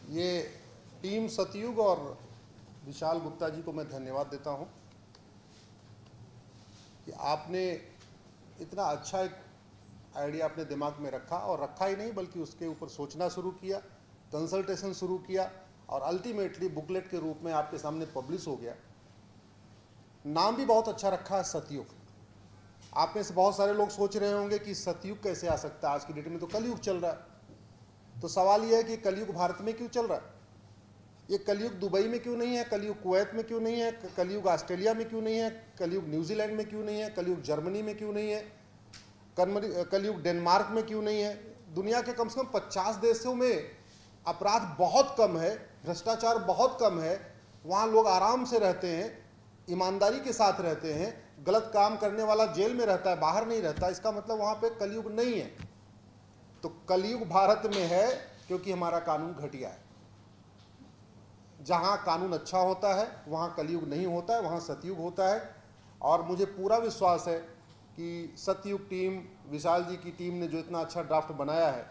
ये टीम सतयुग और विशाल गुप्ता जी को मैं धन्यवाद देता हूं कि आपने इतना अच्छा एक आइडिया अपने दिमाग में रखा, और रखा ही नहीं बल्कि उसके ऊपर सोचना शुरू किया, कंसल्टेशन शुरू किया और अल्टीमेटली बुकलेट के रूप में आपके सामने पब्लिश हो गया। नाम भी बहुत अच्छा रखा है, सतयुग। आप में से बहुत सारे लोग सोच रहे होंगे कि सतयुग कैसे आ सकता है, आज की डेट में तो कलयुग चल रहा है। तो सवाल यह है कि कलयुग भारत में क्यों चल रहा है? ये कलयुग दुबई में क्यों नहीं है? कलयुग कुवैत में क्यों नहीं है? कलयुग ऑस्ट्रेलिया में क्यों नहीं है? कलयुग न्यूजीलैंड में क्यों नहीं है? कलयुग जर्मनी में क्यों नहीं है? कलयुग डेनमार्क में क्यों नहीं है? दुनिया के कम से कम 50 देशों में अपराध बहुत कम है, भ्रष्टाचार बहुत कम है, वहाँ लोग आराम से रहते हैं, ईमानदारी के साथ रहते हैं, गलत काम करने वाला जेल में रहता है, बाहर नहीं रहता। इसका मतलब वहाँ पे कलयुग नहीं है। तो कलयुग भारत में है क्योंकि हमारा कानून घटिया है। जहाँ कानून अच्छा होता है वहाँ कलयुग नहीं होता है, वहाँ सतयुग होता है। और मुझे पूरा विश्वास है कि सतयुग टीम, विशाल जी की टीम ने जो इतना अच्छा ड्राफ्ट बनाया है,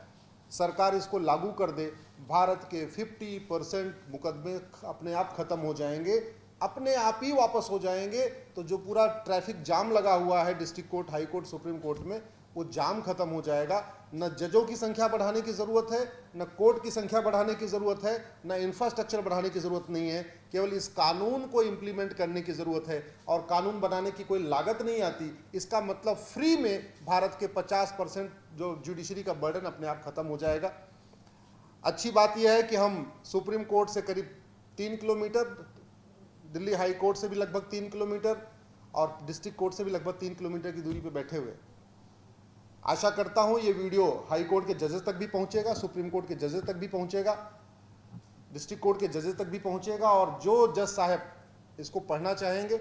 सरकार इसको लागू कर दे, भारत के 50% मुकदमे अपने आप खत्म हो जाएंगे, अपने आप ही वापस हो जाएंगे। तो जो पूरा ट्रैफिक जाम लगा हुआ है district court, high court, supreme court में, वो जाम खत्म हो जाएगा। न जजों की संख्या बढ़ाने की ज़रूरत है, न कोर्ट की संख्या बढ़ाने की ज़रूरत है, न इंफ्रास्ट्रक्चर बढ़ाने की ज़रूरत नहीं है। केवल इस कानून को इम्प्लीमेंट करने की ज़रूरत है, और कानून बनाने की कोई लागत नहीं आती। इसका मतलब फ्री में भारत के 50% जो जुडिशरी का बर्डन अपने आप खत्म हो जाएगा। अच्छी बात यह है कि हम सुप्रीम कोर्ट से करीब 3 किलोमीटर, दिल्ली हाई कोर्ट से भी लगभग 3 किलोमीटर और डिस्ट्रिक्ट कोर्ट से भी लगभग 3 किलोमीटर की दूरी पर बैठे हुए। आशा करता हूं ये वीडियो हाई कोर्ट के जजेस तक भी पहुंचेगा, सुप्रीम कोर्ट के जजेस तक भी पहुंचेगा, डिस्ट्रिक्ट कोर्ट के जजेस तक भी पहुंचेगा, और जो जज साहब इसको पढ़ना चाहेंगे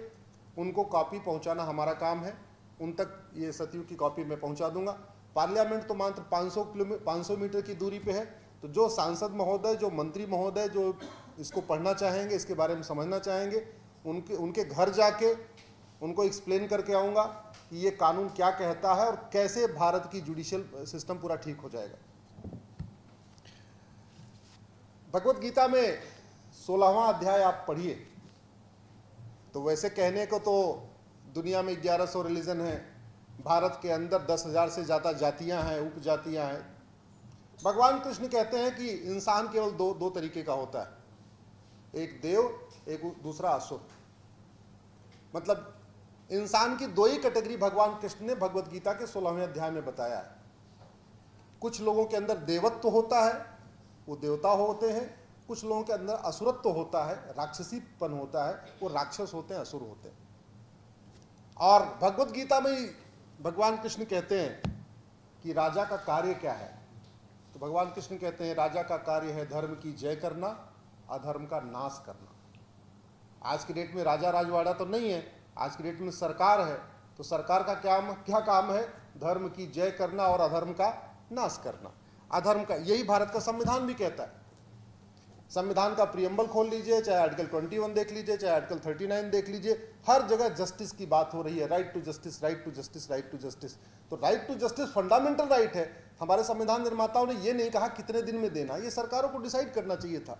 उनको कॉपी पहुंचाना हमारा काम है। उन तक ये सतयुग की कॉपी मैं पहुंचा दूंगा। पार्लियामेंट तो मात्र 500 मीटर की दूरी पे है। तो जो सांसद महोदय, जो मंत्री महोदय जो इसको पढ़ना चाहेंगे, इसके बारे में समझना चाहेंगे, उनके घर जाके उनको एक्सप्लेन करके आऊँगा कि ये कानून क्या कहता है और कैसे भारत की जुडिशियल सिस्टम पूरा ठीक हो जाएगा। भगवत गीता में 16वां अध्याय आप पढ़िए तो वैसे कहने को तो दुनिया में 1100 रिलीजन है, भारत के अंदर 10,000 से ज़्यादा जातियां हैं, उपजातियां हैं। भगवान कृष्ण कहते हैं कि इंसान केवल दो तरीके का होता है, एक देव, एक दूसरा असुर। मतलब इंसान की दो ही कैटेगरी भगवान कृष्ण ने भगवत गीता के 16वें अध्याय में बताया है। कुछ लोगों के अंदर देवत्व होता है, वो देवता होते हैं। कुछ लोगों के अंदर असुरत्व होता है, राक्षसीपन होता है, वो राक्षस होते हैं, असुर होते हैं। और भगवत गीता में भगवान कृष्ण कहते हैं कि राजा का कार्य क्या है। तो भगवान कृष्ण कहते हैं राजा का कार्य है धर्म की जय करना, अधर्म का नाश करना। आज की डेट में राजा राजवाड़ा तो नहीं है, आज की डेट में सरकार है। तो सरकार का क्या काम है? धर्म की जय करना और अधर्म का नाश करना। अधर्म का, यही भारत का संविधान भी कहता है। संविधान का प्रियम्बल खोल लीजिए, चाहे आर्टिकल 21 देख लीजिए, चाहे आर्टिकल 39 देख लीजिए, हर जगह जस्टिस की बात हो रही है। Right to justice, right to justice, right to justice. तो right to justice fundamental right है। हमारे संविधान निर्माताओं ने ये नहीं कहा कितने दिन में देना, ये सरकारों को डिसाइड करना चाहिए था।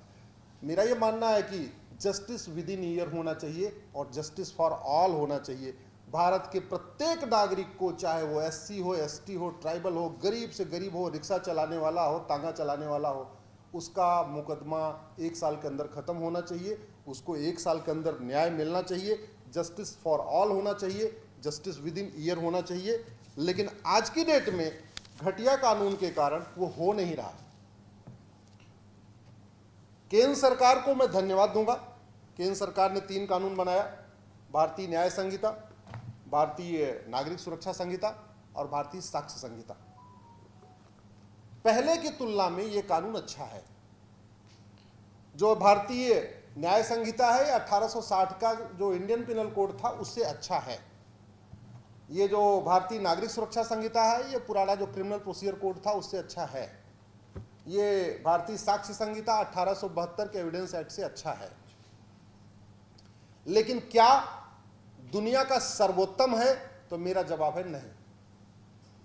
मेरा ये मानना है कि जस्टिस विद इन ईयर होना चाहिए और जस्टिस फॉर ऑल होना चाहिए। भारत के प्रत्येक नागरिक को, चाहे वो SC हो, ST हो, ट्राइबल हो, गरीब से गरीब हो, रिक्शा चलाने वाला हो, तांगा चलाने वाला हो, उसका मुकदमा 1 साल के अंदर खत्म होना चाहिए। उसको 1 साल के अंदर न्याय मिलना चाहिए। जस्टिस फॉर ऑल होना चाहिए, जस्टिस विद इन ईयर होना चाहिए। लेकिन आज की डेट में घटिया कानून के कारण वो हो नहीं रहा। केंद्र सरकार को मैं धन्यवाद दूंगा। केंद्र सरकार ने 3 कानून बनाया, भारतीय न्याय संहिता, भारतीय नागरिक सुरक्षा संहिता और भारतीय साक्ष्य संहिता। पहले की तुलना में यह कानून अच्छा है। जो भारतीय न्याय संहिता है, 1860 का जो इंडियन पिनल कोड था उससे अच्छा है। ये जो भारतीय नागरिक सुरक्षा संहिता है, ये पुराना जो क्रिमिनल प्रोसीजर कोड था उससे अच्छा है। ये भारतीय साक्ष्य संहिता 1872 के एविडेंस एक्ट से अच्छा है। लेकिन क्या दुनिया का सर्वोत्तम है? तो मेरा जवाब है नहीं।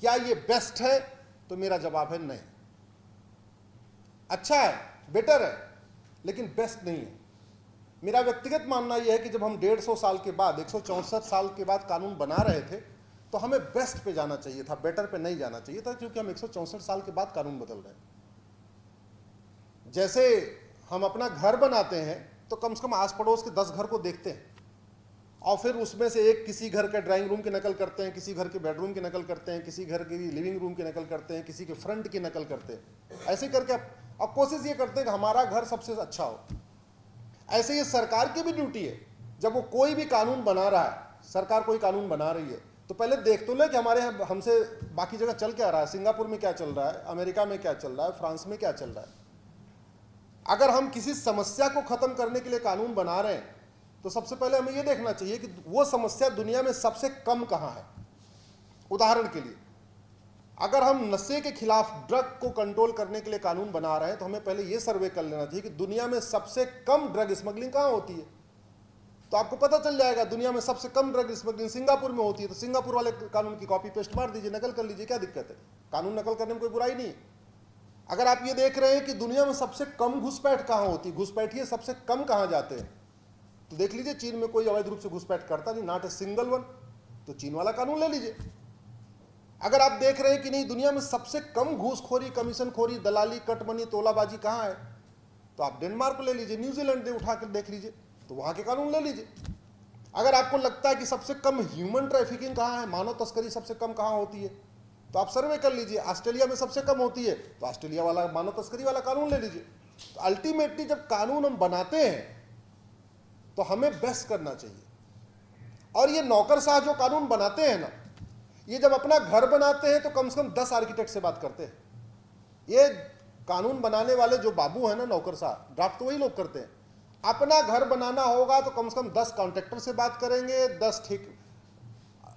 क्या ये बेस्ट है? तो मेरा जवाब है नहीं। अच्छा है, बेटर है, लेकिन बेस्ट नहीं है। मेरा व्यक्तिगत मानना यह है कि जब हम 150 साल के बाद, 164 साल के बाद कानून बना रहे थे, तो हमें बेस्ट पे जाना चाहिए था, बेटर पे नहीं जाना चाहिए था, क्योंकि हम 164 साल के बाद कानून बदल रहे हैं। जैसे हम अपना घर बनाते हैं तो कम से कम आस पड़ोस के 10 घर को देखते हैं और फिर उसमें से एक किसी घर के ड्राइंग रूम की नकल करते हैं, किसी घर के बेडरूम की नकल करते हैं, किसी घर की लिविंग रूम की नकल करते हैं, किसी के फ्रंट की नकल करते हैं। ऐसे करके अब कोशिश ये करते हैं कि हमारा घर सबसे अच्छा हो। ऐसे ये सरकार की भी ड्यूटी है, जब वो कोई भी कानून बना रहा है, सरकार कोई कानून बना रही है, तो पहले देख तो ले कि हमारे यहाँ हमसे बाकी जगह चल क्या रहा है, सिंगापुर में क्या चल रहा है, अमेरिका में क्या चल रहा है, फ्रांस में क्या चल रहा है। अगर हम किसी समस्या को खत्म करने के लिए कानून बना रहे हैं तो सबसे पहले हमें यह देखना चाहिए कि वो समस्या दुनिया में सबसे कम कहां है। उदाहरण के लिए, अगर हम नशे के खिलाफ, ड्रग को कंट्रोल करने के लिए कानून बना रहे हैं तो हमें पहले यह सर्वे कर लेना चाहिए कि दुनिया में सबसे कम ड्रग स्मगलिंग कहां होती है। तो आपको पता चल जाएगा दुनिया में सबसे कम ड्रग स्मगलिंग सिंगापुर में होती है। तो सिंगापुर वाले कानून की कॉपी पेस्ट मार दीजिए, नकल कर लीजिए, क्या दिक्कत है। कानून नकल करने में कोई बुराई नहीं है। अगर आप ये देख रहे हैं कि दुनिया में सबसे कम घुसपैठ कहां होती है, घुसपैठिए सबसे कम कहां जाते हैं, तो देख लीजिए चीन में कोई अवैध रूप से घुसपैठ करता नहीं, नॉट ए सिंगल वन, तो चीन वाला कानून ले लीजिए। अगर आप देख रहे हैं कि नहीं दुनिया में सबसे कम घूसखोरी, कमीशनखोरी, दलाली, कटमनी, तोलाबाजी कहां है, तो आप डेनमार्क को ले लीजिए, न्यूजीलैंड उठा कर देख लीजिए, तो वहां के कानून ले लीजिए। अगर आपको लगता है कि सबसे कम ह्यूमन ट्रैफिकिंग कहां है, मानव तस्करी सबसे कम कहां होती है, तो आप सर्वे कर लीजिए। ऑस्ट्रेलिया में सबसे कम होती है, तो ऑस्ट्रेलिया वाला मानव तस्करी वाला कानून ले लीजिए। तो अल्टीमेटली जब कानून हम बनाते हैं तो हमें बेस्ट करना चाहिए। और ये नौकरशाह जो कानून बनाते हैं ना, ये जब अपना घर बनाते हैं तो कम से कम 10 आर्किटेक्ट से बात करते हैं। ये कानून बनाने वाले जो बाबू हैं ना, नौकरशाह, ड्राफ्ट तो वही लोग करते हैं। अपना घर बनाना होगा तो कम से कम 10 कॉन्ट्रैक्टर से बात करेंगे, 10 ठीक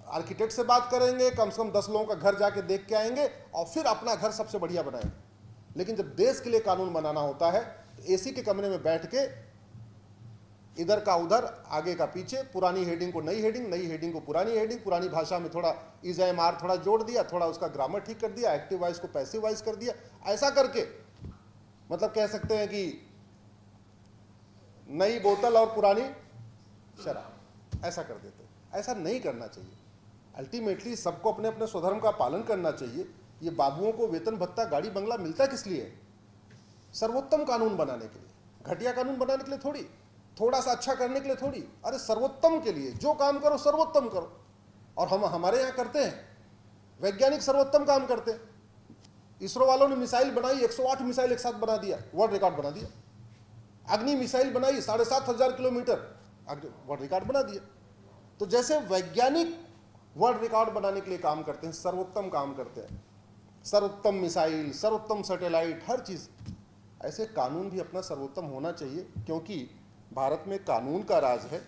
आर्किटेक्ट से बात करेंगे, कम से कम 10 लोगों का घर जाके देख के आएंगे और फिर अपना घर सबसे बढ़िया बनाएंगे। लेकिन जब देश के लिए कानून बनाना होता है तो एसी के कमरे में बैठ के इधर का उधर, आगे का पीछे, पुरानी हेडिंग को नई हेडिंग, नई हेडिंग को पुरानी हेडिंग, पुरानी भाषा में थोड़ा इज़-एम-आर थोड़ा जोड़ दिया, थोड़ा उसका ग्रामर ठीक कर दिया, एक्टिव वॉइस को पैसिव वॉइस कर दिया। ऐसा करके मतलब कह सकते हैं कि नई बोतल और पुरानी शराब, ऐसा कर देते हैं। ऐसा नहीं करना चाहिए। अल्टीमेटली सबको अपने अपने स्वधर्म का पालन करना चाहिए। ये बाबुओं को वेतन भत्ता, गाड़ी बंगला मिलता किस लिए? सर्वोत्तम कानून बनाने के लिए, घटिया कानून बनाने के लिए थोड़ी, थोड़ा सा अच्छा करने के लिए थोड़ी, अरे सर्वोत्तम के लिए। जो काम करो सर्वोत्तम करो। और हम हमारे यहाँ करते हैं, वैज्ञानिक सर्वोत्तम काम करते हैं। इसरो वालों ने मिसाइल बनाई, 108 मिसाइल एक साथ बना दिया, वर्ल्ड रिकॉर्ड बना दिया। अग्नि मिसाइल बनाई 7,500 किलोमीटर, वर्ल्ड रिकॉर्ड बना दिया। तो जैसे वैज्ञानिक वर्ल्ड रिकॉर्ड बनाने के लिए काम करते हैं, सर्वोत्तम काम करते हैं, सर्वोत्तम मिसाइल, सर्वोत्तम सैटेलाइट, हर चीज, ऐसे कानून भी अपना सर्वोत्तम होना चाहिए। क्योंकि भारत में कानून का राज है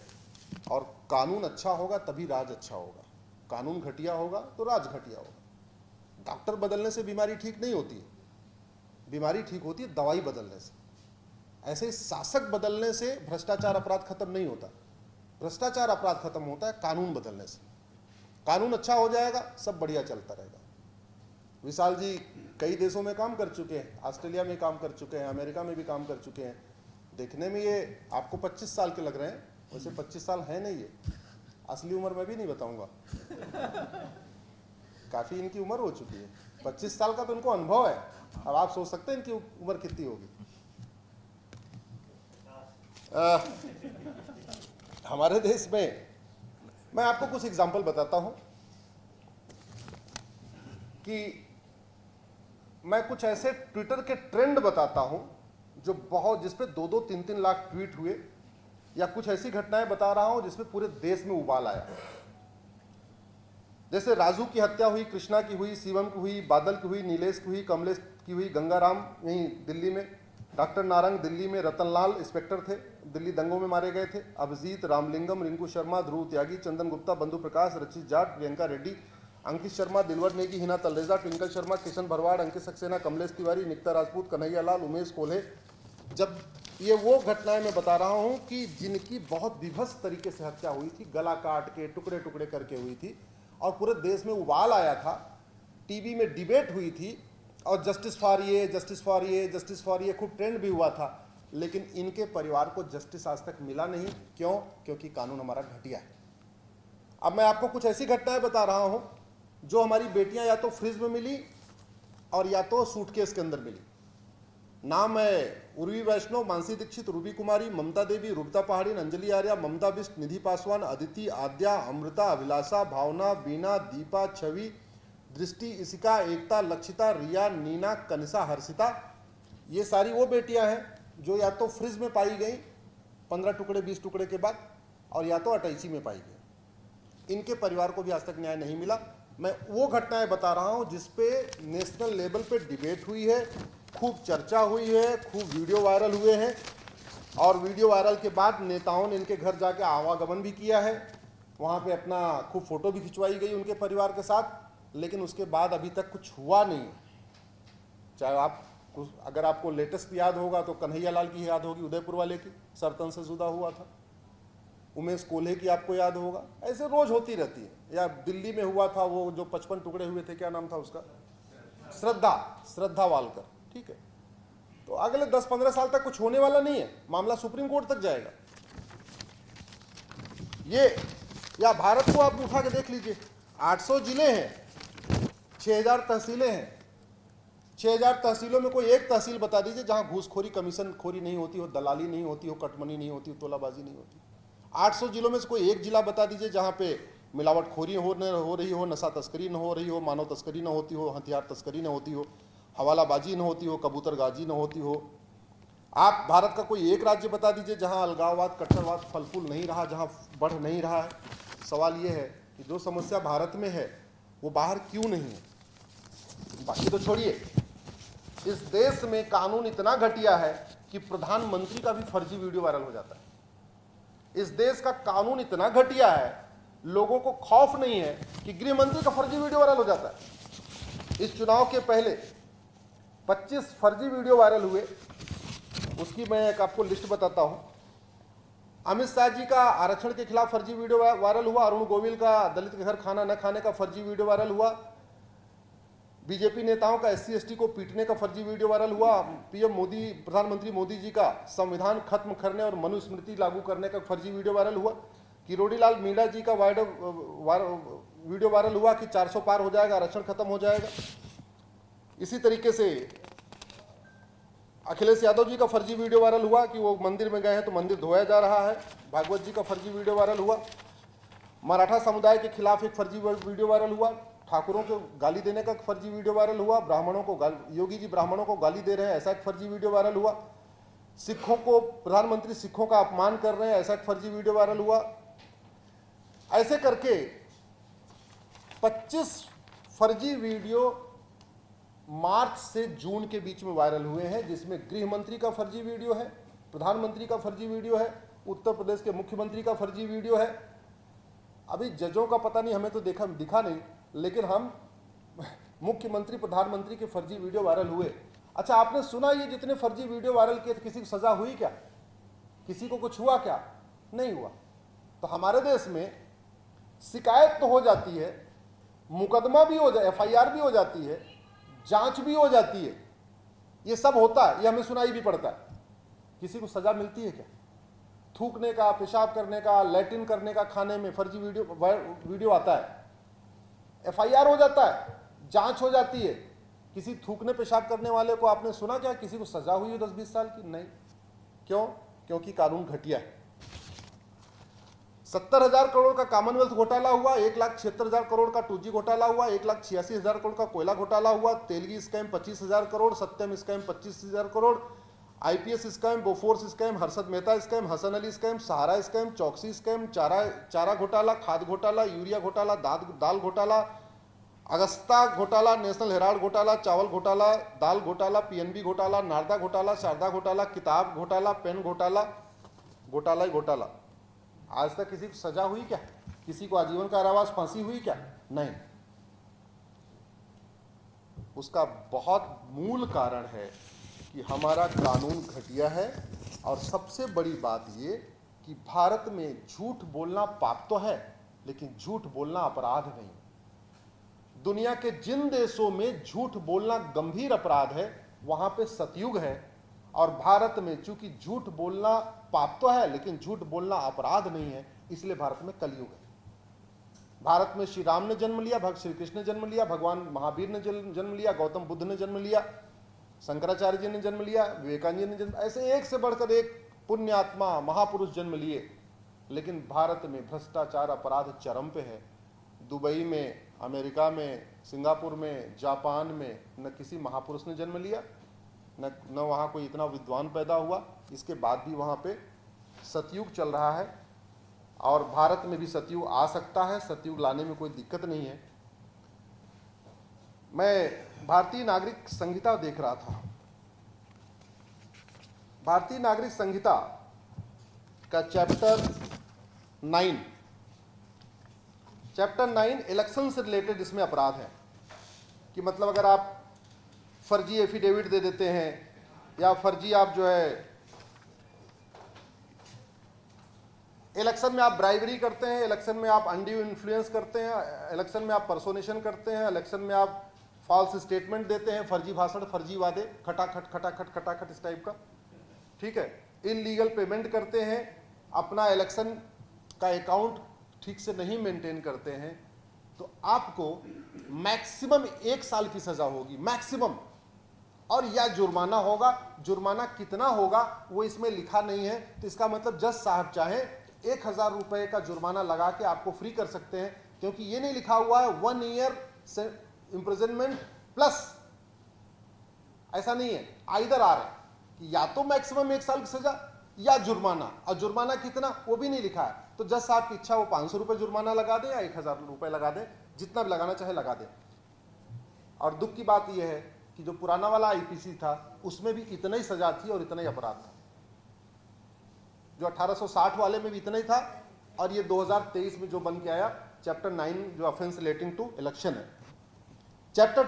और कानून अच्छा होगा तभी राज अच्छा होगा। कानून घटिया होगा तो राज घटिया होगा। डॉक्टर बदलने से बीमारी ठीक नहीं होती है, बीमारी ठीक होती है दवाई बदलने से। ऐसे शासक बदलने से भ्रष्टाचार अपराध खत्म नहीं होता। भ्रष्टाचार अपराध खत्म होता है कानून बदलने से। कानून अच्छा हो जाएगा, सब बढ़िया चलता रहेगा। विशाल जी कई देशों में काम कर चुके हैं, ऑस्ट्रेलिया में काम कर चुके हैं, अमेरिका में भी काम कर चुके हैं। देखने में ये आपको 25 साल के लग रहे हैं, वैसे 25 साल है नहीं, ये असली उम्र मैं भी नहीं बताऊंगा। काफी इनकी उम्र हो चुकी है, 25 साल का तो इनको अनुभव है। अब आप सोच सकते हैं इनकी उम्र कितनी होगी। हमारे देश में मैं आपको कुछ एग्जाम्पल बताता हूं कि मैं कुछ ऐसे ट्विटर के ट्रेंड बताता हूं जो बहुत, जिसपे 2-2, 3-3 लाख ट्वीट हुए, या कुछ ऐसी घटनाएं बता रहा हूं जिसमें पूरे देश में उबाल आया। जैसे राजू की हत्या हुई, कृष्णा की हुई, शिवम की हुई, बादल की हुई, नीलेश की हुई, कमलेश की हुई, गंगाराम यहीं दिल्ली में, डॉक्टर नारंग दिल्ली में, रतनलाल इंस्पेक्टर थे, दिल्ली दंगों में मारे गए थे, अभिजीत, रामलिंगम, रिंकू शर्मा, ध्रुव त्यागी, चंदन गुप्ता, बंधु प्रकाश, रचित जाट, प्रियंका रेड्डी, अंकित शर्मा, दिलवर नेगी, हिना तलरेजा, ट्विंकल शर्मा, किशन भरवाड़, अंकित सक्सेना, कमलेश तिवारी, निकिता राजपूत, कन्हैया लाल, उमेश कोल्हे। जब ये वो घटनाएं मैं बता रहा हूं कि जिनकी बहुत विभत्स तरीके से हत्या हुई थी, गला काट के टुकड़े टुकड़े करके हुई थी, और पूरे देश में उबाल आया था, टीवी में डिबेट हुई थी, और जस्टिस फॉर ये, जस्टिस फॉर ये, जस्टिस फॉर ये खूब ट्रेंड भी हुआ था। लेकिन इनके परिवार को जस्टिस आज तक मिला नहीं। क्यों? क्योंकि कानून हमारा घटिया है। अब मैं आपको कुछ ऐसी घटनाएं बता रहा हूं जो हमारी बेटियां या तो फ्रिज में मिली और या तो सूटकेस के अंदर मिली। नाम है उर्वी वैष्णव, मानसी दीक्षित, रूबी कुमारी, ममता देवी, रूपता पहाड़ी, अंजलि आर्या, ममता बिष्ट, निधि पासवान, अदिति, आद्या, अमृता, अभिलाषा, भावना, बीना, दीपा, छवि, दृष्टि, इशिका, एकता, लक्षिता, रिया, नीना, कनिषा, हर्षिता। ये सारी वो बेटियां हैं जो या तो फ्रिज में पाई गई 15 टुकड़े 20 टुकड़े के बाद, और या तो अटैची में पाई गई। इनके परिवार को भी आज तक न्याय नहीं मिला। मैं वो घटनाएं बता रहा हूं जिसपे नेशनल लेवल पे डिबेट हुई है, खूब चर्चा हुई है, खूब वीडियो वायरल हुए हैं, और वीडियो वायरल के बाद नेताओं ने इनके घर जाके आवागमन भी किया है, वहाँ पे अपना खूब फोटो भी खिंचवाई गई उनके परिवार के साथ। लेकिन उसके बाद अभी तक कुछ हुआ नहीं। चाहे आप अगर आपको लेटेस्ट याद होगा तो कन्हैया लाल की याद होगी, उदयपुर वाले की, सरतन से जुदा हुआ था। उमेश कोल्हे की आपको याद होगा। ऐसे रोज होती रहती है। या दिल्ली में हुआ था वो जो 55 टुकड़े हुए थे, क्या नाम था उसका, श्रद्धा वालकर। ठीक है, तो अगले 10-15 साल तक कुछ होने वाला नहीं है, मामला सुप्रीम कोर्ट तक जाएगा। ये या भारत को आप उठा के देख लीजिए, 800 जिले हैं, 6000 तहसीलें हैं। 6000 तहसीलों में कोई एक तहसील बता दीजिए जहां घूसखोरी, कमीशन खोरी नहीं होती हो, दलाली नहीं होती हो, कटमनी नहीं होती हो, तोलाबाजी नहीं होती। 800 जिलों में से कोई एक जिला बता दीजिए जहां पे मिलावटखोरी हो रही हो, नशा तस्करी न हो रही हो, मानव तस्करी न होती हो, हथियार तस्करी न होती हो, हवालाबाजी न होती हो, कबूतरगाजी न होती हो। आप भारत का कोई एक राज्य बता दीजिए जहां अलगाववाद, कट्टरवाद फल फूल नहीं रहा, जहां बढ़ नहीं रहा है। सवाल ये है कि जो समस्या भारत में है वो बाहर क्यों नहीं है। बाकी तो छोड़िए, इस देश में कानून इतना घटिया है कि प्रधानमंत्री का भी फर्जी वीडियो वायरल हो जाता है। इस देश का कानून इतना घटिया है, लोगों को खौफ नहीं है कि गृह मंत्री का फर्जी वीडियो वायरल हो जाता है। इस चुनाव के पहले 25 फर्जी वीडियो वायरल हुए, उसकी मैं एक आपको लिस्ट बताता हूं। अमित शाह जी का आरक्षण के खिलाफ फर्जी वीडियो वायरल हुआ, अरुण गोविल का दलित के घर खाना न खाने का फर्जी वीडियो वायरल हुआ, बीजेपी नेताओं का SC ST को पीटने का फर्जी वीडियो वायरल हुआ, पीएम मोदी, प्रधानमंत्री मोदी जी का संविधान खत्म करने और मनुस्मृति लागू करने का फर्जी वीडियो वायरल हुआ, किरोड़ीलाल मीणा जी का वीडियो वायरल हुआ कि 400 पार हो जाएगा, आरक्षण खत्म हो जाएगा। इसी तरीके से अखिलेश यादव जी का फर्जी वीडियो वायरल हुआ कि वो मंदिर में गए हैं तो मंदिर धोया जा रहा है। भागवत जी का फर्जी वीडियो वायरल हुआ। मराठा समुदाय के खिलाफ एक फर्जी वीडियो वायरल हुआ। ठाकुरों को गाली देने का फर्जी वीडियो वायरल हुआ। ब्राह्मणों को योगी जी ब्राह्मणों को गाली दे रहे हैं, ऐसा एक फर्जी वीडियो वायरल हुआ। सिखों को, प्रधानमंत्री सिखों का अपमान कर रहे हैं, ऐसा एक फर्जी वीडियो वायरल हुआ। ऐसे करके 25 फर्जी वीडियो मार्च से जून के बीच में वायरल हुए हैं, जिसमें गृह मंत्री का फर्जी वीडियो है, प्रधानमंत्री का फर्जी वीडियो है, उत्तर प्रदेश के मुख्यमंत्री का फर्जी वीडियो है। अभी जजों का पता नहीं, हमें तो दिखा नहीं, लेकिन हम मुख्यमंत्री, प्रधानमंत्री के फर्जी वीडियो वायरल हुए। अच्छा, आपने सुना ये जितने फर्जी वीडियो वायरल किए, किसी को सजा हुई क्या? किसी को कुछ हुआ क्या? नहीं हुआ। तो हमारे देश में शिकायत तो हो जाती है, मुकदमा भी हो जाए, FIR भी हो जाती है, जांच भी हो जाती है, ये सब होता है, ये हमें सुनाई भी पड़ता है। किसी को सजा मिलती है क्या? थूकने का, पेशाब करने का, लैट्रिन करने का खाने में फर्जी वीडियो आता है, FIR हो जाता है, जांच हो जाती है। किसी थूकने पेशाब करने वाले को आपने सुना क्या किसी को सजा हुई है 10-20 साल की? नहीं। क्यों? क्योंकि कानून घटिया है। 70,000 करोड़ का कॉमनवेल्थ घोटाला हुआ, 1,76,000 करोड़ का 2G घोटाला हुआ, 1,86,000 करोड़ का कोयला घोटाला हुआ, Telgi scam 25,000 crore, Satyam scam 25,000 crore, IPS scam, Bofors scam, Harshad Mehta scam, Hasan Ali scam, Sahara scam, Choksi scam, चारा घोटाला, खाद घोटाला, यूरिया घोटाला, दाल घोटाला, अगस्ता घोटाला, नेशनल हेराल्ड घोटाला, चावल घोटाला, दाल घोटाला, PNB घोटाला, नारदा घोटाला, शारदा घोटाला, किताब घोटाला, पेन घोटाला, घोटाला ही घोटाला। आज तक किसी को सजा हुई क्या? किसी को आजीवन कारावास, फांसी हुई क्या? नहीं। उसका बहुत मूल कारण है कि हमारा कानून घटिया है, और सबसे बड़ी बात ये कि भारत में झूठ बोलना पाप तो है, लेकिन झूठ बोलना अपराध नहीं। दुनिया के जिन देशों में झूठ बोलना गंभीर अपराध है, वहां पे सतयुग है, और भारत में चूंकि झूठ बोलना पाप तो है लेकिन झूठ बोलना अपराध नहीं है, इसलिए भारत में कलयुग है। भारत में श्री राम ने जन्म लिया, श्री कृष्ण ने जन्म लिया, भगवान महावीर ने जन्म लिया, गौतम बुद्ध ने जन्म लिया, शंकराचार्य जी ने जन्म लिया, विवेकानंद जी ने जन्म, ऐसे एक से बढ़कर एक पुण्य आत्मा महापुरुष जन्म लिए। लेकिन भारत में भ्रष्टाचार अपराध चरम पे है। दुबई में, अमेरिका में, सिंगापुर में, जापान में न किसी महापुरुष ने जन्म लिया, न वहाँ कोई इतना विद्वान पैदा हुआ। इसके बाद भी वहाँ पे सतयुग चल रहा है और भारत में भी सतयुग आ सकता है, सतयुग लाने में कोई दिक्कत नहीं है। मैं भारतीय नागरिक संहिता देख रहा था। भारतीय नागरिक संहिता का चैप्टर 9 इलेक्शन से रिलेटेड इसमें अपराध है कि मतलब अगर आप फर्जी एफिडेविट दे देते हैं या फर्जी आप जो है इलेक्शन में आप ब्राइबरी करते हैं, इलेक्शन में आप अनड्यू इन्फ्लुएंस करते हैं, इलेक्शन में आप पर्सोनेशन करते हैं, इलेक्शन में आप फॉल्स स्टेटमेंट देते हैं, फर्जी भाषण, फर्जी वादे, खटाखट इस टाइप का, ठीक है, इलीगल पेमेंट करते हैं, अपना इलेक्शन का अकाउंट ठीक से नहीं मेंटेन करते हैं, तो आपको मैक्सिमम 1 साल की सजा होगी, मैक्सिमम, और या जुर्माना होगा। जुर्माना कितना होगा वो इसमें लिखा नहीं है, तो इसका मतलब जज साहब चाहे 1000 रुपए का जुर्माना लगा के आपको फ्री कर सकते हैं, क्योंकि ये नहीं लिखा हुआ है 1 ईयर इंप्रिजनमेंट प्लस, ऐसा नहीं है, आइदर आ रहा है कि या तो मैक्सिमम 1 साल की सजा या जुर्माना, और जुर्माना कितना वो भी नहीं लिखा है। तो जज साहब की इच्छा, वो 500 रुपए जुर्माना लगा दे या 1000 रुपए लगा दे, जितना भी लगाना चाहे लगा दे। और दुख की बात यह है कि जो पुराना वाला आईपीसी था उसमें भी इतना ही सजा थी और इतना ही अपराध था, जो 1860 वाले में भी इतना ही था, और ये 2023 में जो बन के आया चैप्टर 9 जो ऑफेंस रिलेटिंग टू इलेक्शन है। चैप्टर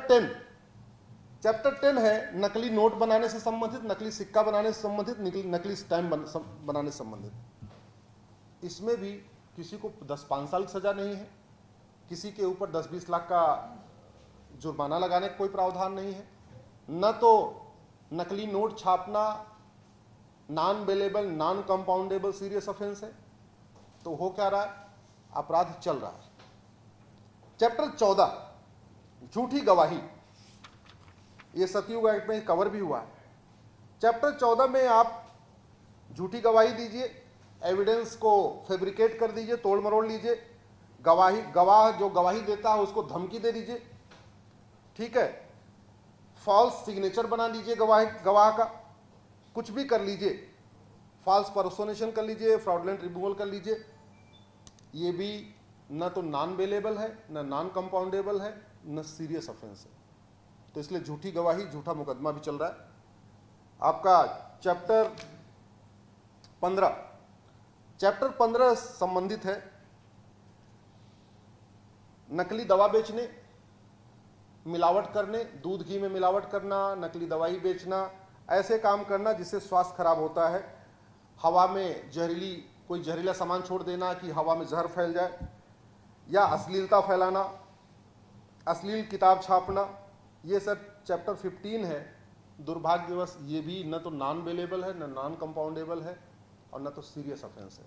10 है नकली नोट बनाने से संबंधित, नकली सिक्का बनाने से संबंधित, नकली स्टैम्प बनाने से संबंधित। इसमें भी किसी को 10-5 साल की सजा नहीं है, किसी के ऊपर 10-20 लाख का जुर्माना लगाने का कोई प्रावधान नहीं है, न तो नकली नोट छापना non bailable, non compoundable serious offence है। तो हो क्या रहा है, अपराध चल रहा है। चैप्टर 14 झूठी गवाही, ये सतयुग एक्ट में कवर भी हुआ है। चैप्टर 14 में आप झूठी गवाही दीजिए, एविडेंस को फैब्रिकेट कर दीजिए, तोड़ मरोड़ लीजिए, गवाह जो गवाही देता है उसको धमकी दे दीजिए, ठीक है, फॉल्स सिग्नेचर बना लीजिए गवाह का, कुछ भी कर लीजिए, फॉल्स पर्सोनेशन कर लीजिए, फ्रॉडलेंट रिमूवल कर लीजिए। ये भी न तो नॉन बेलेबल है, न नॉन कंपाउंडेबल है, न सीरियस ऑफेंस है। तो इसलिए झूठी गवाही, झूठा मुकदमा भी चल रहा है। आपका चैप्टर 15 संबंधित है नकली दवा बेचने, मिलावट करने, दूध घी में मिलावट करना, नकली दवाई बेचना, ऐसे काम करना जिससे स्वास्थ्य खराब होता है। हवा में कोई जहरीला सामान छोड़ देना कि हवा में जहर फैल जाए, या अश्लीलता फैलाना, अश्लील किताब छापना, ये सब चैप्टर 15 है। दुर्भाग्यवश ये भी न तो नॉन बेलेबल है, न नॉन कंपाउंडेबल है, और न तो सीरियस ऑफेंस है।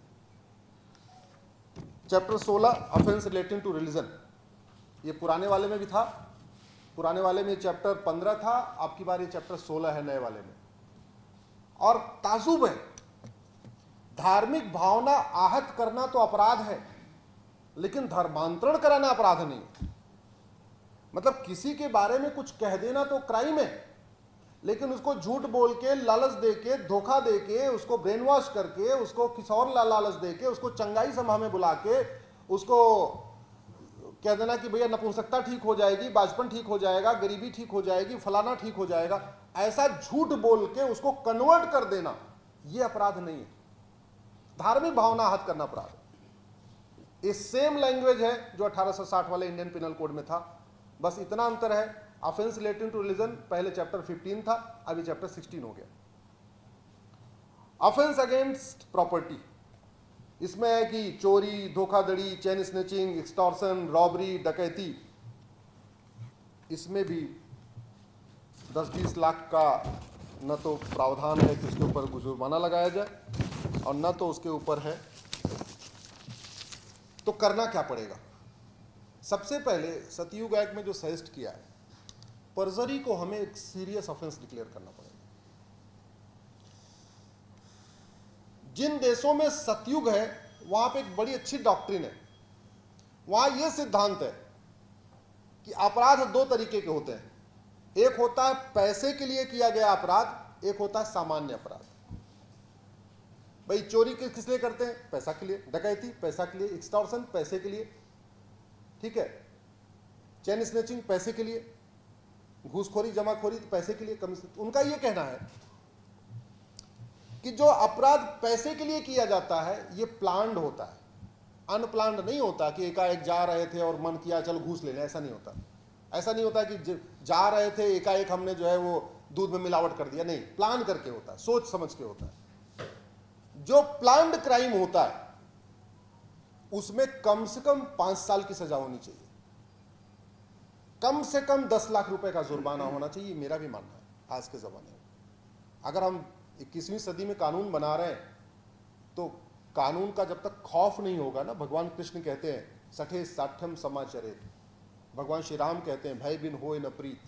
Chapter 16 offence relating to religion, ये पुराने वाले में भी था, पुराने वाले में चैप्टर 15 था, आपकी बार ये चैप्टर 16 है नए वाले में। और ताजुब है, धार्मिक भावना आहत करना तो अपराध है, लेकिन धर्मांतरण कराना अपराध नहीं। मतलब किसी के बारे में कुछ कह देना तो क्राइम है, लेकिन उसको झूठ बोल के, लालच दे के, धोखा दे के, उसको ब्रेन वॉश करके, उसको किसी और लालच दे के, उसको चंगाई सभा में बुला के उसको कह देना कि भैया नपुंसकता ठीक हो जाएगी, बाजपन ठीक हो जाएगा, गरीबी ठीक हो जाएगी, फलाना ठीक हो जाएगा, ऐसा झूठ बोल के उसको कन्वर्ट कर देना, यह अपराध नहीं है। धार्मिक भावना आहत करना अपराध है। ये सेम लैंग्वेज है जो 1860 वाले इंडियन पिनल कोड में था, बस इतना अंतर है, ऑफेंस रिलेटिंग टू रिलीजन पहले चैप्टर 15 था, अभी चैप्टर 16 हो गया। ऑफेंस अगेंस्ट प्रॉपर्टी, इसमें है कि चोरी, धोखाधड़ी, चेन स्नैचिंग, एक्सटॉर्शन, रॉबरी, डकैती, इसमें भी 10-20 लाख का न तो प्रावधान है कि उसके ऊपर जुर्माना लगाया जाए और न तो उसके ऊपर है। तो करना क्या पड़ेगा? सबसे पहले सतयुग एक्ट में जो सजेस्ट किया है, परजरी को हमें एक सीरियस ऑफेंस डिक्लेयर करना पड़ेगा। जिन देशों में सतयुग है वहां पे एक बड़ी अच्छी डॉक्ट्रिन है। वहां यह सिद्धांत है कि अपराध दो तरीके के होते हैं, एक होता है पैसे के लिए किया गया अपराध, एक होता है सामान्य अपराध। भाई चोरी किस लिए करते हैं? पैसा के लिए। डकैती पैसा के लिए। एक्सटॉर्शन पैसे के लिए, ठीक है। चेन स्नैचिंग पैसे के लिए। घूसखोरी जमाखोरी पैसे के लिए। उनका यह कहना है कि जो अपराध पैसे के लिए किया जाता है यह प्लान्ड होता है, अनप्लान्ड नहीं होता कि एकाएक जा रहे थे और मन किया चलो घूस ले लें। ऐसा नहीं होता। ऐसा नहीं होता कि जा रहे थे एकाएक हमने जो है वो दूध में मिलावट कर दिया। नहीं, प्लान करके होता है, सोच समझ के होता है। जो प्लान्ड क्राइम होता है उसमें कम से कम 5 साल की सजा होनी चाहिए, कम से कम 10 लाख रुपए का जुर्माना होना चाहिए। मेरा भी मानना है आज के जमाने में। अगर हम 21वीं सदी में कानून बना रहे हैं तो कानून का जब तक खौफ नहीं होगा ना, भगवान कृष्ण कहते हैं सठे साठ्यम समाचरे, भगवान श्री राम कहते हैं भय बिन होय न प्रीत।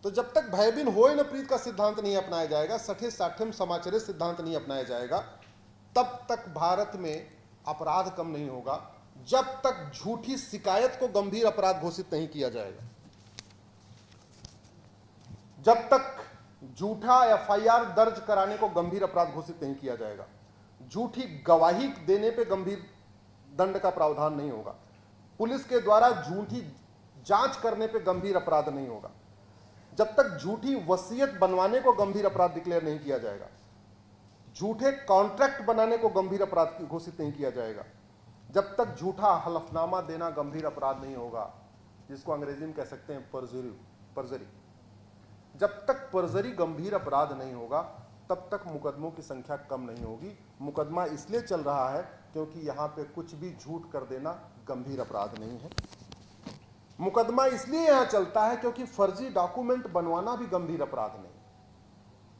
तो जब तक भय बिन होय न प्रीत का सिद्धांत नहीं अपनाया जाएगा, सठे साठ्यम समाचरे सिद्धांत नहीं अपनाया जाएगा, तब तक भारत में अपराध कम नहीं होगा, जब तक झूठी शिकायत को गंभीर अपराध घोषित नहीं किया जाएगा, जब तक झूठा एफआईआर दर्ज कराने को गंभीर अपराध घोषित नहीं किया जाएगा, झूठी गवाही देने पे गंभीर दंड का प्रावधान नहीं होगा, पुलिस के द्वारा झूठी जांच करने पे गंभीर अपराध नहीं होगा, जब तक झूठी वसीयत बनवाने को गंभीर अपराध डिक्लेयर नहीं किया जाएगा, झूठे कॉन्ट्रैक्ट बनाने को गंभीर अपराध घोषित नहीं किया जाएगा, जब तक झूठा हलफनामा देना गंभीर अपराध नहीं होगा, जिसको अंग्रेजी में कह सकते हैं परजरी। जब तक परजरी गंभीर अपराध नहीं होगा तब तक मुकदमों की संख्या कम नहीं होगी। मुकदमा इसलिए चल रहा है क्योंकि यहां पे कुछ भी झूठ कर देना गंभीर अपराध नहीं है। मुकदमा इसलिए यहां चलता है क्योंकि फर्जी डॉक्यूमेंट बनवाना भी गंभीर अपराध नहीं।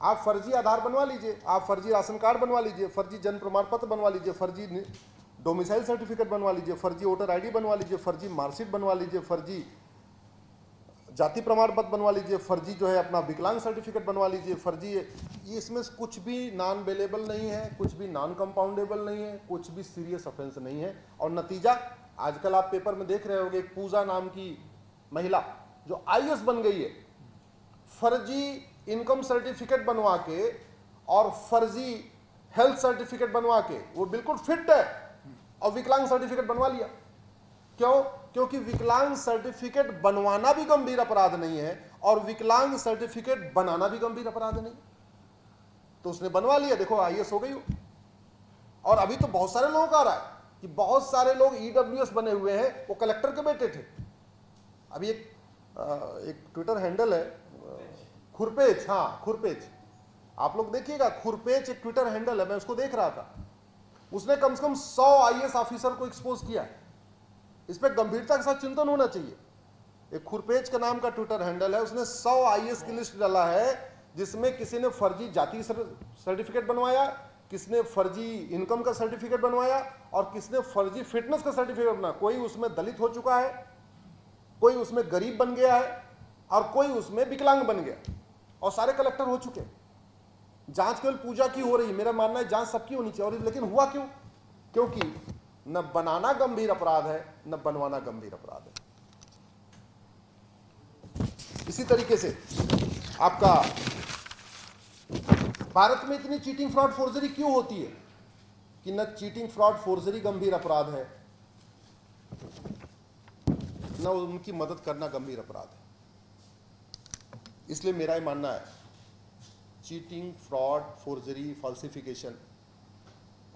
आप फर्जी आधार बनवा लीजिए, आप फर्जी राशन कार्ड बनवा लीजिए, फर्जी जन्म प्रमाण पत्र बनवा लीजिए, फर्जी डोमिसाइल सर्टिफिकेट बनवा लीजिए, फर्जी वोटर आईडी बनवा लीजिए, फर्जी मार्कशीट बनवा लीजिए, फर्जी जाति प्रमाण पत्र बनवा लीजिए, फर्जी जो है अपना विकलांग सर्टिफिकेट बनवा लीजिए, फर्जी ये इसमें कुछ भी नॉन बेलेबल नहीं है, कुछ भी नॉन कंपाउंडेबल नहीं है, कुछ भी सीरियस ऑफेंस नहीं है। और नतीजा आजकल आप पेपर में देख रहे होंगे, एक पूजा नाम की महिला जो आईएएस बन गई है, फर्जी इनकम सर्टिफिकेट बनवा के और फर्जी हेल्थ सर्टिफिकेट बनवा के वो बिल्कुल फिट है और विकलांग सर्टिफिकेट बनवा लिया। क्यों? क्योंकि विकलांग सर्टिफिकेट बनवाना भी गंभीर अपराध नहीं है और विकलांग सर्टिफिकेट बनाना भी गंभीर अपराध नहीं, तो उसने बनवा लिया, देखो आईएएस हो गई। और अभी तो बहुत सारे लोगों का आ रहा है कि बहुत सारे लोग ईडब्ल्यूएस बने हुए हैं, वो कलेक्टर के बेटे थे। अभी एक ट्विटर हैंडल है खुरपेच, हाँ खुरपेच, आप लोग देखिएगा, खुरपेच एक ट्विटर हैंडल है, मैं उसको देख रहा था। उसने कम से कम 100 आईएएस ऑफिसर को एक्सपोज किया। इस पर गंभीरता के साथ चिंतन होना चाहिए। एक खुरपेच का नाम का ट्विटर हैंडल है, उसने 100 आईएएस की लिस्ट डाला है जिसमें किसी ने फर्जी जाति सर्टिफिकेट बनवाया, किसने फर्जी इनकम का सर्टिफिकेट बनवाया और किसने फर्जी फिटनेस का सर्टिफिकेट बनाया। कोई उसमें दलित हो चुका है, कोई उसमें गरीब बन गया है और कोई उसमें विकलांग बन गया, और सारे कलेक्टर हो चुके। जांच केवल पूजा की हो रही, मेरा मानना है जांच सबकी होनी चाहिए। और लेकिन हुआ क्यों? क्योंकि न बनाना गंभीर अपराध है न बनवाना गंभीर अपराध है। इसी तरीके से आपका भारत में इतनी चीटिंग फ्रॉड फोर्जरी क्यों होती है कि न चीटिंग फ्रॉड फोर्जरी गंभीर अपराध है न उनकी मदद करना गंभीर अपराध है। इसलिए मेरा ये मानना है चीटिंग, फ्रॉड, फोर्जरी, फॉल्सिफिकेशन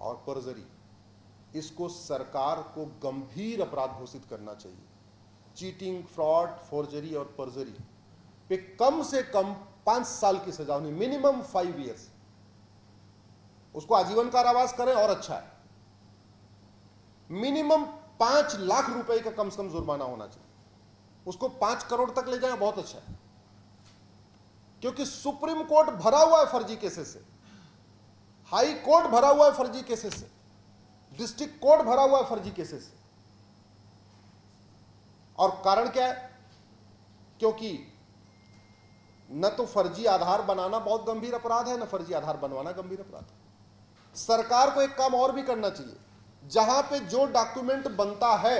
और परजरी, इसको सरकार को गंभीर अपराध घोषित करना चाहिए। चीटिंग, फ्रॉड, फोर्जरी और परजरी पे कम से कम 5 साल की सजा होनी, मिनिमम 5 ईयर्स। उसको आजीवन कारावास करें और अच्छा है। मिनिमम 5 लाख रुपए का कम से कम जुर्माना होना चाहिए। उसको 5 करोड़ तक ले जाए बहुत अच्छा है। क्योंकि सुप्रीम कोर्ट भरा हुआ है फर्जी केसेस से, हाई कोर्ट भरा हुआ है फर्जी केसेस से, डिस्ट्रिक्ट कोर्ट भरा हुआ है फर्जी केसेस से। और कारण क्या है? क्योंकि न तो फर्जी आधार बनाना बहुत गंभीर अपराध है, न फर्जी आधार बनवाना गंभीर अपराध है। सरकार को एक काम और भी करना चाहिए, जहां पे जो डॉक्यूमेंट बनता है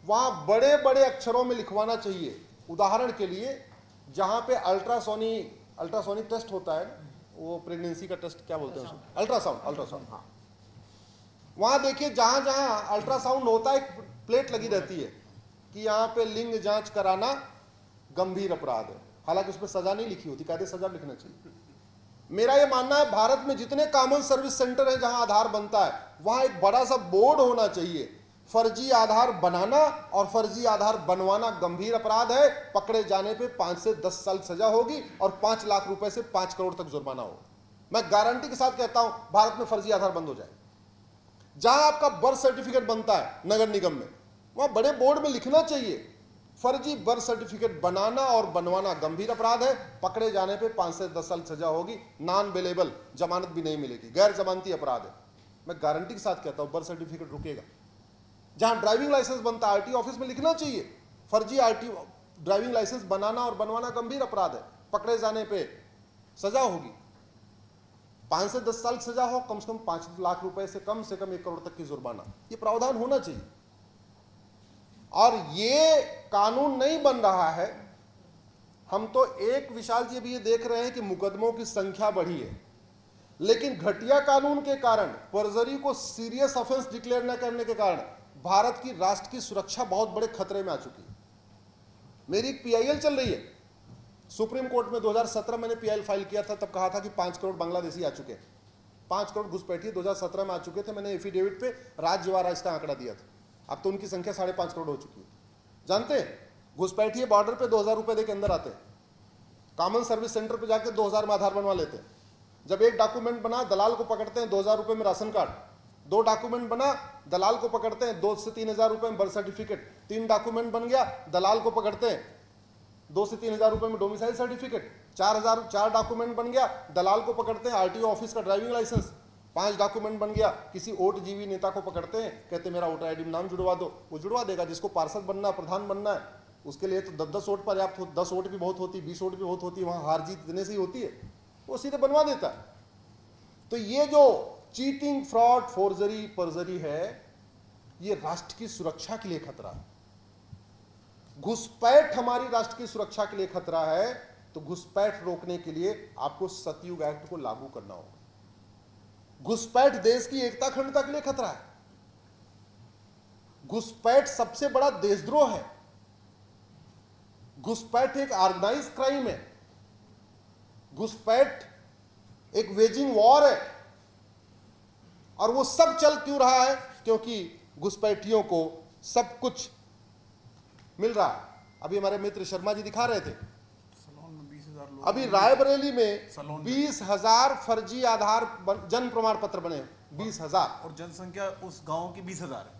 वहां बड़े बड़े अक्षरों में लिखवाना चाहिए। उदाहरण के लिए जहां पे अल्ट्रासोनिक टेस्ट होता है, वो प्रेगनेंसी का टेस्ट क्या बोलते हैं, अल्ट्रासाउंड, हाँ, वहां देखिए जहां जहां अल्ट्रासाउंड होता है एक प्लेट लगी रहती है कि यहां पे लिंग जांच कराना गंभीर अपराध है। हालांकि उसमें सजा नहीं लिखी होती, कायदे सजा लिखना चाहिए। मेरा यह मानना है भारत में जितने कॉमन सर्विस सेंटर हैं जहां आधार बनता है वहां एक बड़ा सा बोर्ड होना चाहिए, फर्जी आधार बनाना और फर्जी आधार बनवाना गंभीर अपराध है, पकड़े जाने पे 5 से 10 साल सजा होगी और 5 लाख रुपए से 5 करोड़ तक जुर्माना होगा। मैं गारंटी के साथ कहता हूं भारत में फर्जी आधार बंद हो जाए। जहां आपका बर्थ सर्टिफिकेट बनता है नगर निगम में, वहां बड़े बोर्ड में लिखना चाहिए फर्जी बर्थ सर्टिफिकेट बनाना और बनवाना गंभीर अपराध है, पकड़े जाने पे 5 से 10 साल सजा होगी, नॉन बेलेबल, जमानत भी नहीं मिलेगी, गैर जमानती अपराध है। मैं गारंटी के साथ कहता हूं बर्थ सर्टिफिकेट रुकेगा। जहां ड्राइविंग लाइसेंस बनता है आरटीओ ऑफिस में लिखना चाहिए फर्जी आरटीओ ड्राइविंग लाइसेंस बनाना और बनवाना गंभीर अपराध है, पकड़े जाने पे सजा होगी 5 से 10 साल सजा हो, कम से कम 5 लाख रुपए से कम 1 करोड़ तक की जुर्माना, ये प्रावधान होना चाहिए। और ये कानून नहीं बन रहा है। हम तो एक विशाल जी अभी ये देख रहे हैं कि मुकदमों की संख्या बढ़ी है, लेकिन घटिया कानून के कारण, पर्जरी को सीरियस ऑफेंस डिक्लेयर न करने के कारण भारत की राष्ट्र की सुरक्षा बहुत बड़े खतरे में आ चुकी है। मेरी एक पीआईएल चल रही है सुप्रीम कोर्ट में। 2017 मैंने पीआईएल फाइल किया था, तब कहा था कि 5 करोड़ बांग्लादेशी आ चुके हैं, 5 करोड़ घुसपैठिए 2017 में आ चुके थे। मैंने एफिडेविट पे राज्यवार इसका आंकड़ा दिया था। अब तो उनकी संख्या 5.5 करोड़ हो चुकी है। जानते हैं घुसपैठिए बॉर्डर पे 2000 रुपए दे के अंदर आते हैं, कॉमन सर्विस सेंटर पे जाकर 2000 में आधार बनवा लेते हैं। जब एक डॉक्यूमेंट बना दलाल को पकड़ते हैं 2000 रुपए में राशन कार्ड, 2 डॉक्यूमेंट बना दलाल को पकड़ते हैं 2 से 3,000 रुपए में बर्थ सर्टिफिकेट, 3 डॉक्यूमेंट बन गया दलाल को पकड़ते हैं 2 से 3,000 रुपए में डोमिसाइल सर्टिफिकेट, 4 डॉक्यूमेंट बन गया दलाल को पकड़ते हैं आरटीओ ऑफिस का ड्राइविंग लाइसेंस, 5 डॉक्यूमेंट बन गया किसी ओट जीवी नेता को पकड़ते हैं, कहते मेरा वोटर आईडी में नाम जुड़वा दो, वो जुड़वा देगा। जिसको पार्षद बनना, प्रधान बनना है, उसके लिए तो 10 वोट पर्याप्त हो, 10 वोट भी बहुत होती, 20 वोट भी बहुत होती है, वहां हार जीत इतने से ही होती है, वो सीधे बनवा देता है। तो ये जो चीटिंग, फ्रॉड, फोर्जरी, पर्जरी है, ये राष्ट्र की सुरक्षा के लिए खतरा है। घुसपैठ हमारी राष्ट्र की सुरक्षा के लिए खतरा है, तो घुसपैठ रोकने के लिए आपको सतयुग एक्ट को लागू करना होगा। घुसपैठ देश की एकता अखंडता के लिए खतरा है। घुसपैठ सबसे बड़ा देशद्रोह है। घुसपैठ एक ऑर्गेनाइज क्राइम है। घुसपैठ एक वेजिंग वॉर है। और वो सब चल क्यों रहा है? क्योंकि घुसपैठियों को सब कुछ मिल रहा है। अभी हमारे मित्र शर्मा जी दिखा रहे थे, अभी रायबरेली में 20,000 फर्जी आधार जन्म प्रमाण पत्र बने, 20,000, और जनसंख्या उस गांव की 20,000 है।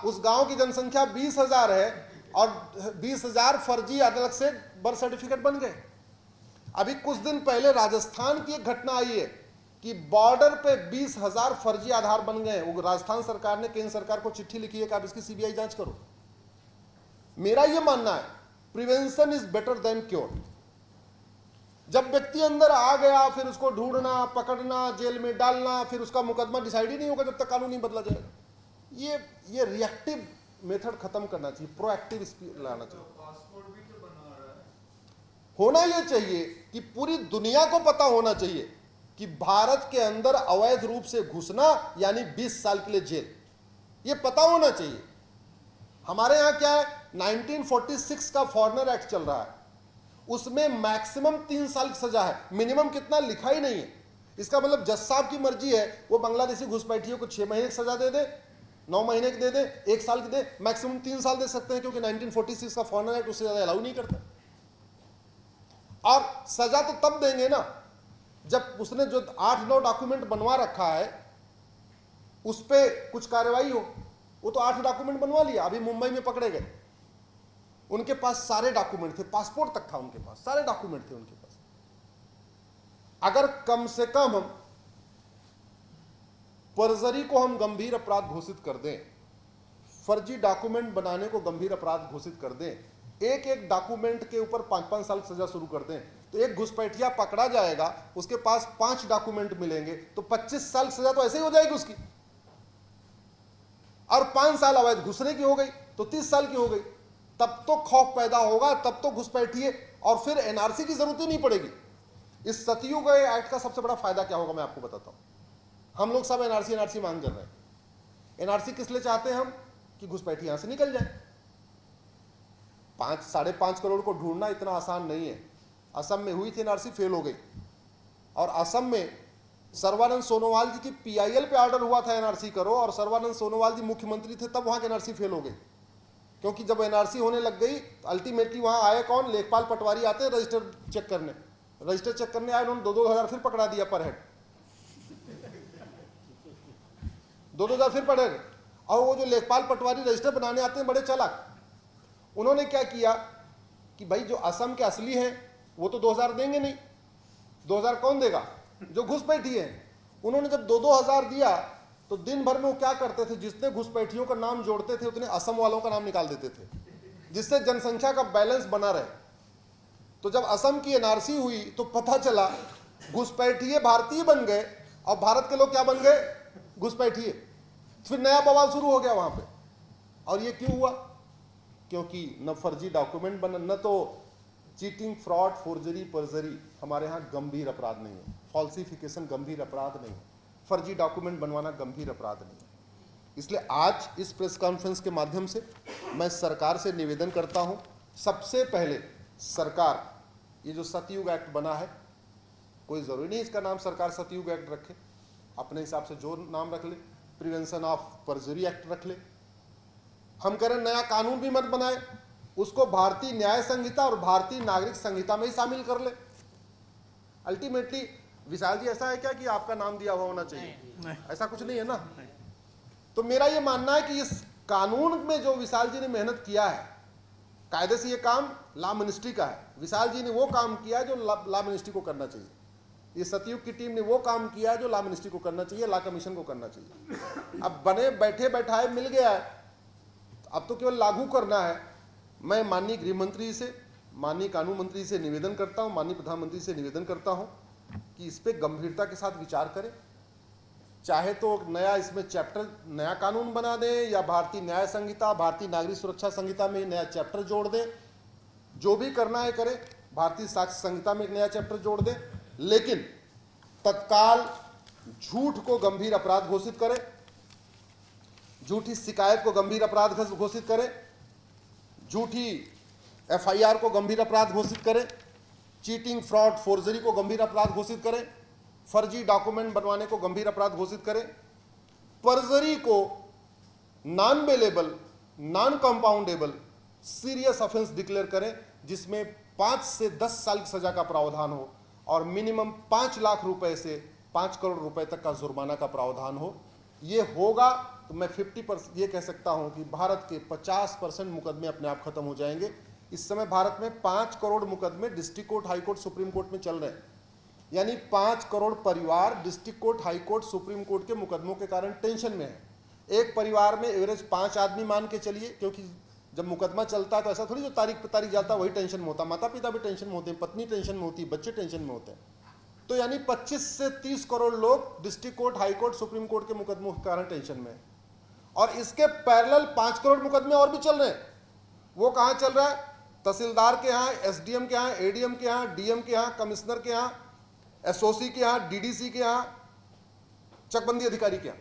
उस गांव की जनसंख्या 20,000 है और 20,000 फर्जी अलग से बर्थ सर्टिफिकेट बन गए। अभी कुछ दिन पहले राजस्थान की एक घटना आई है कि बॉर्डर पे 20,000 फर्जी आधार बन गए। वो राजस्थान सरकार ने केंद्र सरकार को चिट्ठी लिखी है कि आप इसकी सीबीआई जांच करो। मेरा यह मानना है prevention is better than cure. जब व्यक्ति अंदर आ गया फिर उसको ढूंढना, पकड़ना, जेल में डालना, फिर उसका मुकदमा डिसाइड ही नहीं होगा जब तक कानून नहीं बदला जाएगा। ये रिएक्टिव मेथड खत्म करना चाहिए, प्रोएक्टिव लाना चाहिए। होना यह चाहिए कि पूरी दुनिया को पता होना चाहिए कि भारत के अंदर अवैध रूप से घुसना यानी 20 साल के लिए जेल, यह पता होना चाहिए। हमारे यहां क्या है, 1946 का फॉरेनर एक्ट चल रहा है, उसमें मैक्सिमम 3 साल की सजा है, मिनिमम कितना लिखा ही नहीं है। इसका मतलब जज साहब की मर्जी है, वो बांग्लादेशी घुसपैठियों को 6 महीने की सजा दे दे, 9 महीने की दे दे, 1 साल की दे, मैक्सिमम 3 साल दे सकते हैं, क्योंकि 1946 का फॉरेनर एक्ट उससे ज्यादा अलाउ नहीं करता। और सजा तो तब देंगे ना जब उसने जो 8-9 डॉक्यूमेंट बनवा रखा है उस पर कुछ कार्रवाई हो। वो तो 8 डॉक्यूमेंट बनवा लिया, अभी मुंबई में पकड़े गए, उनके पास सारे डॉक्यूमेंट थे, पासपोर्ट तक था उनके पास, सारे डॉक्यूमेंट थे उनके पास, अगर कम से कम हम परजरी को हम गंभीर अपराध घोषित कर दें, फर्जी डॉक्यूमेंट बनाने को गंभीर अपराध घोषित कर दें, एक एक डॉक्यूमेंट के ऊपर 5-5 साल सजा शुरू कर दें, तो एक घुसपैठिया पकड़ा जाएगा, उसके पास 5 डॉक्यूमेंट मिलेंगे तो 25 साल सजा तो ऐसे ही हो जाएगी उसकी, और 5 साल अवैध घुसने की हो गई तो 30 साल की हो गई। तब तो खौफ पैदा होगा, तब तो घुसपैठिए, और फिर एनआरसी की जरूरत ही नहीं पड़ेगी। इस सतयुग एक्ट का सबसे बड़ा फायदा क्या होगा मैं आपको बताता हूं। हम लोग सब एनआरसी मांग कर रहे हैं। एनआरसी किस लिए चाहते हैं हम? कि घुसपैठी यहां से निकल जाए। 5-5.5 करोड़ को ढूंढना इतना आसान नहीं है। असम में हुई थी एनआरसी, फेल हो गई, और असम में सर्बानंद सोनोवाल जी की पीआईएल पे ऑर्डर हुआ था एनआरसी करो, और सर्बानंद सोनोवाल जी मुख्यमंत्री थे तब वहां की एनआरसी फेल हो गई, क्योंकि जब एनआरसी होने लग गई तो अल्टीमेटली वहां आए कौन? लेखपाल पटवारी आते हैं रजिस्टर चेक करने। रजिस्टर चेक करने आए, उन्होंने 2-2 हज़ार फिर पकड़ा दिया पर हेड, 2-2 हज़ार फिर पड़े। और वो जो लेखपाल पटवारी रजिस्टर बनाने आते हैं बड़े चालाक, उन्होंने क्या किया कि भाई जो असम के असली हैं वो तो 2,000 देंगे नहीं, 2,000 कौन देगा? जो घुसपैठी है। उन्होंने जब 2-2 हज़ार दिया तो दिन भर में वो क्या करते थे, जितने घुसपैठियों का नाम जोड़ते थे उतने असम वालों का नाम निकाल देते थे, जिससे जनसंख्या का बैलेंस बना रहे। तो जब असम की एनआरसी हुई तो पता चला घुसपैठिए भारतीय बन गए और भारत के लोग क्या बन गए? घुसपैठिए। फिर नया बवाल शुरू हो गया वहां पे। और ये क्यों हुआ? क्योंकि न फर्जी डॉक्यूमेंट बना, न तो चीटिंग, फ्रॉड, फोर्जरी, परजरी हमारे यहाँ गंभीर अपराध नहीं है, फॉल्सिफिकेशन गंभीर अपराध नहीं है, फर्जी डॉक्यूमेंट बनवाना गंभीर अपराध नहीं है। इसलिए आज इस प्रेस कॉन्फ्रेंस के माध्यम से मैं सरकार से निवेदन करता हूं, सबसे पहले सरकार ये जो सतयुग एक्ट बना है, कोई जरूरी नहीं इसका नाम सरकार सतयुग एक्ट रखे, अपने हिसाब से जो नाम रख ले, प्रिवेंशन ऑफ परजरी एक्ट रख ले। हम कह रहे नया कानून भी मत बनाए, उसको भारतीय न्याय संहिता और भारतीय नागरिक संहिता में ही शामिल कर ले। अल्टीमेटली विशाल जी ऐसा है क्या कि आपका नाम दिया हुआ होना चाहिए? नहीं। ऐसा कुछ नहीं है ना। तो मेरा ये मानना है कि इस कानून में जो विशाल जी ने मेहनत किया है, कायदे से ये काम लॉ मिनिस्ट्री का है, विशाल जी ने वो काम किया जो लॉ मिनिस्ट्री को करना चाहिए, ये सतयुग की टीम ने वो काम किया जो लॉ मिनिस्ट्री को करना चाहिए, लॉ कमीशन को करना चाहिए। अब बने बैठे बैठाए मिल गया है, अब तो केवल लागू करना है। मैं माननीय गृह मंत्री से, माननीय कानून मंत्री से निवेदन करता हूं, माननीय प्रधानमंत्री से निवेदन करता हूं कि इस पे गंभीरता के साथ विचार करें। चाहे तो नया इसमें चैप्टर, नया कानून बना दें, या भारतीय न्याय संहिता, भारतीय नागरिक सुरक्षा संहिता में नया चैप्टर जोड़ दें, जो भी करना है करें। भारतीय साक्ष्य संहिता में एक नया चैप्टर जोड़ दें, लेकिन तत्काल झूठ को गंभीर अपराध घोषित करें, झूठी शिकायत को गंभीर अपराध घोषित करें, झूठी एफआईआर को गंभीर अपराध घोषित करें, चीटिंग, फ्रॉड, फोर्जरी को गंभीर अपराध घोषित करें, फर्जी डॉक्यूमेंट बनवाने को गंभीर अपराध घोषित करें, परजरी को non bailable, non compoundable serious offence declare करें, जिसमें 5 से 10 साल की सजा का प्रावधान हो और मिनिमम 5 लाख रुपए से 5 करोड़ रुपए तक का जुर्माना का प्रावधान हो। ये होगा तो मैं 50% ये कह सकता हूं कि भारत के 50% मुकदमे अपने आप खत्म हो जाएंगे। इस समय भारत में 5 करोड़ मुकदमे district court, high court, supreme court में चल रहे हैं, यानी 5 करोड़ परिवार district court, high court, supreme court के मुकदमों के कारण टेंशन में है। एक परिवार में एवरेज 5 आदमी मान के चलिए, क्योंकि जब मुकदमा चलता है तो ऐसा थोड़ी जो तारीख पे तारीख जाता है वही टेंशन में होता है, माता पिता भी टेंशन में होते हैं, पत्नी टेंशन में होती है, बच्चे टेंशन में होते हैं। तो यानी 25 से 30 करोड़ लोग district court, high court, supreme court के मुकदमों के कारण टेंशन में है। और इसके पैरेलल 5 करोड़ मुकदमे और भी चल रहे हैं। वो कहां चल रहा है? तहसीलदार के यहाँ, एसडीएम के यहाँ, एडीएम के यहाँ, डीएम के यहाँ, कमिश्नर के यहाँ, एसओसी के यहाँ, डीडीसी के यहाँ, चकबंदी अधिकारी के यहाँ।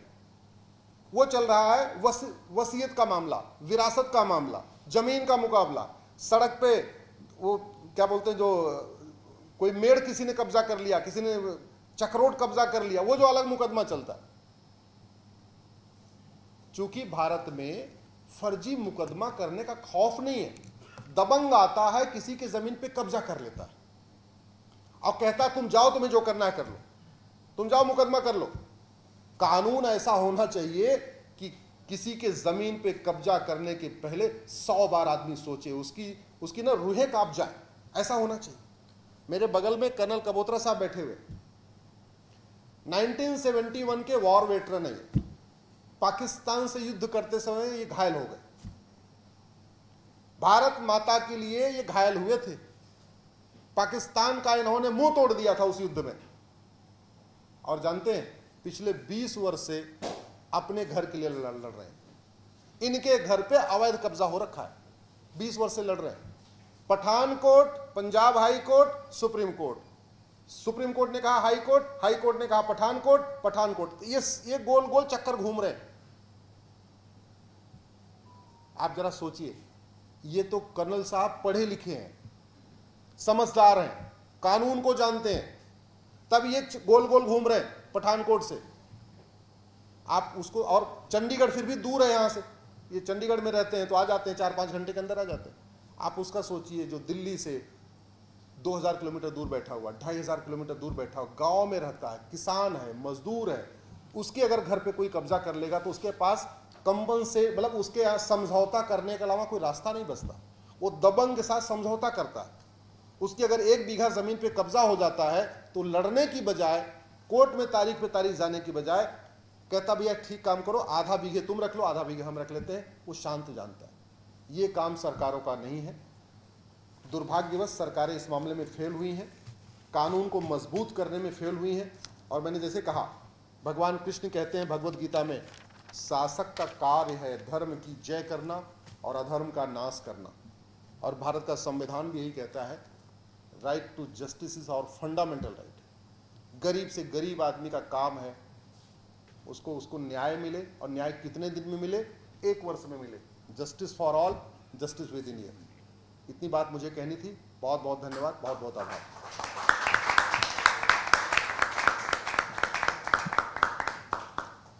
वो चल रहा है वसीयत का मामला, विरासत का मामला, जमीन का मुकाबला, सड़क पे वो क्या बोलते हैं, जो कोई मेड़ किसी ने कब्जा कर लिया, किसी ने चक्रोट कब्जा कर लिया, वो जो अलग मुकदमा चलता है। चूंकि भारत में फर्जी मुकदमा करने का खौफ नहीं है, दबंग आता है किसी के जमीन पे कब्जा कर लेता है और कहता है तुम जाओ, तुम्हें जो करना है कर लो, तुम जाओ मुकदमा कर लो। कानून ऐसा होना चाहिए कि किसी के जमीन पे कब्जा करने के पहले 100 बार आदमी सोचे, उसकी ना रूहें कांप जाए, ऐसा होना चाहिए। मेरे बगल में कर्नल कबोत्रा साहब बैठे हुए, 1971 के वॉर वेटरन है ये। पाकिस्तान से युद्ध करते समय ये घायल हो गए, भारत माता के लिए ये घायल हुए थे। पाकिस्तान का इन्होंने मुंह तोड़ दिया था उस युद्ध में। और जानते हैं, पिछले 20 वर्ष से अपने घर के लिए लड़ रहे हैं। इनके घर पे अवैध कब्जा हो रखा है, 20 वर्ष से लड़ रहे हैं। Pathankot, Punjab high court, supreme court, supreme court ने कहा हाई कोर्ट, हाई कोर्ट ने कहा पठानकोट, पठानकोट, ये गोल गोल चक्कर घूम रहे हैं। आप जरा सोचिए, ये तो कर्नल साहब पढ़े लिखे हैं, समझदार हैं, कानून को जानते हैं, तब ये गोल गोल घूम रहे हैं पठानकोट से। आप उसको, और चंडीगढ़ फिर भी दूर है यहां से, ये चंडीगढ़ में रहते हैं तो आ जाते हैं, 4-5 घंटे के अंदर आ जाते हैं। आप उसका सोचिए, जो दिल्ली से 2000 किलोमीटर दूर बैठा हुआ, 2500 किलोमीटर दूर बैठा हुआ, गांव में रहता है, किसान है, मजदूर है, उसके अगर घर पे कोई कब्जा कर लेगा तो उसके पास कंबन से, मतलब उसके यहाँ समझौता करने के अलावा कोई रास्ता नहीं बचता। वो दबंग के साथ समझौता करता है। उसकी अगर 1 बीघा जमीन पे कब्जा हो जाता है तो लड़ने की बजाय, कोर्ट में तारीख पे तारीख जाने की बजाय कहता भैया ठीक काम करो, आधा बीघे तुम रख लो, आधा बीघे हम रख लेते हैं। वो शांत जानता है। ये काम सरकारों का नहीं है। दुर्भाग्यवश सरकारें इस मामले में फेल हुई हैं, कानून को मजबूत करने में फेल हुई हैं। और मैंने जैसे कहा, भगवान कृष्ण कहते हैं भगवत गीता में, शासक का कार्य है धर्म की जय करना और अधर्म का नाश करना। और भारत का संविधान भी यही कहता है, right to justice is our fundamental right. गरीब से गरीब आदमी का काम है उसको न्याय मिले, और न्याय कितने दिन में मिले? 1 वर्ष में मिले। Justice for all, justice with in year. इतनी बात मुझे कहनी थी। बहुत बहुत धन्यवाद, बहुत बहुत आभार।